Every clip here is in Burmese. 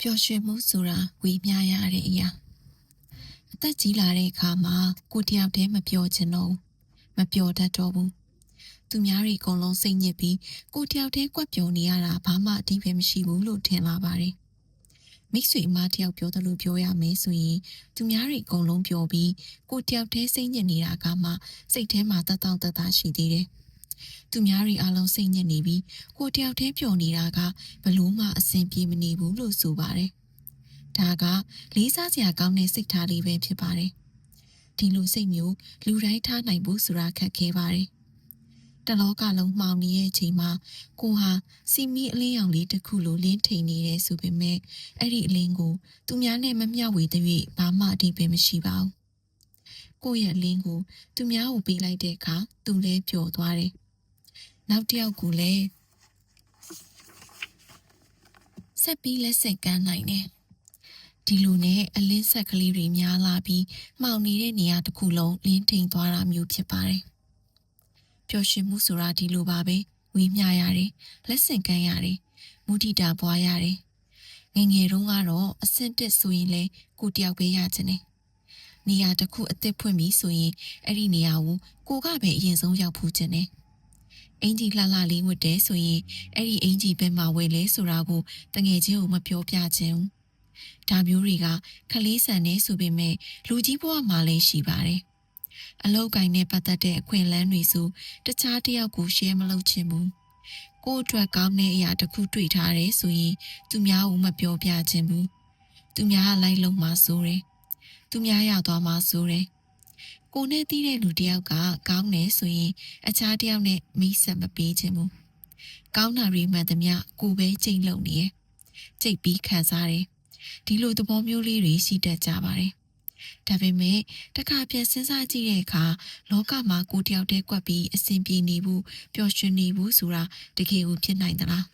ပျော်ရွှင်မှုဆိုတာဝေမျှရတဲ့အရာအသက်ကြီးလာတဲ့အခါမှာကိုတယောက်တည်းမပျော်ချင်တော့ဘူးမပျော်တတ်တော့ဘူးသူများတွေအကုန်လုံးစိတ်ညစ်ပြီးကိုတယောက်တည်းကွက်ပျော်နေရတာဘာမှအဓိပ္ပာယ်မရှိဘူးလို့ထင်လာပါတယ်မိတ်ဆွေအမတယောက်ပြောတယ်လို့ပြောရမယ်ဆိုရင်သူများတွေအကုန်လုံးပျော်ပြီးကိုတယောက်တည်းစိတ်ညစ်နေတာကမှစိတ်ထဲမှာတတောင့်တတရှိသေးတယ်သူများတွေအားလုံးစိတ်ညစ်နေပြီးကိုတယောက်တည်းပျော်နေတာကဘလို့မှအဆင်ပြေမနေဘူးလို့ဆိုပါတယ်ဒါကလေးစားစရာကောင်းတဲ့စိတ်ထားလေးပဲဖြစ်ပါတယ်ဒီလိုစိတ်မျိုးလူတိုင်းထားနိုင်ဖို့ဆိုတာခက်ခဲပါတယ်တလောကလုံးမှောင်နေရဲ့အချိန်မှာကိုဟာစီမီအလင်းရောင်လေးတစ်ခုလိုလင်းထိန်နေတယ်ဆိုပေမဲ့အဲ့ဒီအလင်းကိုသူများနဲ့မမျှဝေတဲ့၍ဘာမှအဓိပ္ပာယ်မရှိပါဘူးကိုရဲ့အလင်းကိုသူများကိုပေးလိုက်တဲ့အခါသူလည်းပျော်သွားတယ်နောက်တစ်ယောက်ကိုလည်းဆက်ပြီးလက်ဆက်ကမ်းနိုင်တယ်ဒီလိုနဲ့အလင်းဆက်ကလေးတွေများလာပြီးမှောင်နေတဲ့နေရာတစ်ခုလုံးလင်းထိန်သွားတာမျိုးဖြစ်ပါတယ်ပျော်ရွှင်မှုဆိုတာဒီလိုပါပဲဝေးမျှရတယ်လက်ဆင့်ကမ်းရတယ်မုဒိတာပွားရတယ်ငယ်ငယ်တုန်းကတော့အဆင့်တစ်ဆိုရင်လေကိုတယောက်ပဲရချင်တယ်နေရာတစ်ခုအသစ်ဖွင့်ပြီးဆိုရင်အဲ့ဒီနေရာကိုကပဲအရင်ဆုံးရောက်ဖူးချင်တယ်အင်ကြီးလှလှလေးဝတ်တယ်ဆိုရင်အဲ့ဒီအင်ကြီးဘက်မှာဝယ်လဲဆိုတာကိုတငယ်ချင်းကိုမပြောပြချင်ဘူးဒါမျိုးတွေကခလေးဆန်နေဆိုပေမဲ့လူကြီးဘဝမှာလည်းရှိပါတယ်အလောက်ကိုင်းနဲ့ပတ်သက်တဲ့အခွင့်အလမ်းတွေဆိုတခြားတယောက်ကို share မလုပ်ချင်ဘူးကိုယ့်အတွက်ကောင်းတဲ့အရာတစ်ခုတွေ့ထားတယ်ဆိုရင်သူများကိုမပြောပြချင်ဘူးသူများကလိုက်လုံးမှဆိုတယ်သူများရသွားမှဆိုတယ်ကိုနဲ့တီးတဲ့လူတယောက်ကကောင်းတယ်ဆိုရင်အခြားတယောက်နဲ့မိတ်ဆက်မပေးချင်ဘူးကောင်းတာတွေမှန်သမျှကိုပဲချိန်လုံနေရချိန်ပြီးခံစားတယ်ဒီလိုသဘောမျိုးလေးတွေရှိတတ်ကြပါတယ်ဒါပေမဲ့တခါပြန်စဉ်းစားကြည့်တဲ့အခါလောကမှာကိုတယောက်တည်းကွက်ပြီးအဆင်ပြေနေဘူးပျော်ရွှင်နေဘူးဆိုတာတကယ်ကိုဖြစ်နိုင်သလား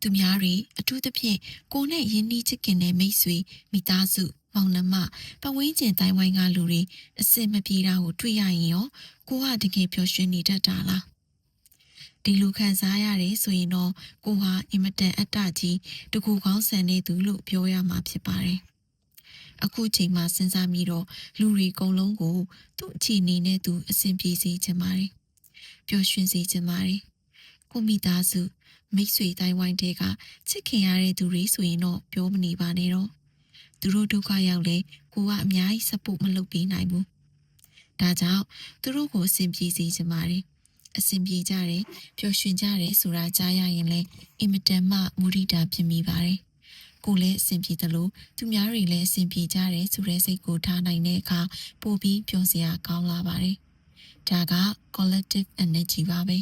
သူများတွေအထူးသဖြင့်ကိုနဲ့ယဉ်နီးချစ်ခင်တဲ့မိတ်ဆွေမိသားစုမောင်နှမပဝင်းကျင်တိုင်းဝိုင်းကလူတွေအစင်မပြေတာကိုတွေ့ရရင်ရောကိုကတကယ်ပျော်ရွှင်နေတတ်တာလားဒီလိုခံစားရတယ်ဆိုရင်တော့ကိုဟာအင်မတန်အတ္တကြီးတကူကောင်းဆန်နေသူလို့ပြောရမှာဖြစ်ပါတယ်အခုချိန်မှာစဉ်းစားမိတော့လူတွေအကုန်လုံးကိုသူ့အခြေအနေနဲ့သူအဆင်ပြေစေချင်ပါတယ်ပျော်ရွှင်စေချင်ပါတယ်ကိုမိသားစုမိတ်ဆွေတိုင်းဝိုင်းတဲကချစ်ခင်ရတဲ့သူတွေဆိုရင်တော့ပြောမနေပါနဲ့တော့သူတို့ဒုက္ခရောက်လဲကိုကအများကြီး support မလုပ်ပေးနိုင်ဘူးဒါကြောင့်သူတို့ကိုအဆင်ပြေစေချင်ပါတယ်အဆင်ပြေကြတယ်ပျော်ရွှင်ကြတယ်ဆိုတာကြားရရင်လဲအင်မတန်မှမုဒိတာဖြစ်မိပါတယ်ကိုလည်းအဆင်ပြေတယ်လို့သူများတွေလည်းအဆင်ပြေကြတယ်ဆိုတဲ့စိတ်ကိုထားနိုင်တဲ့အခါပိုပြီးပျော်စရာကောင်းလာပါတယ်ဒါက collective energy ပါပဲ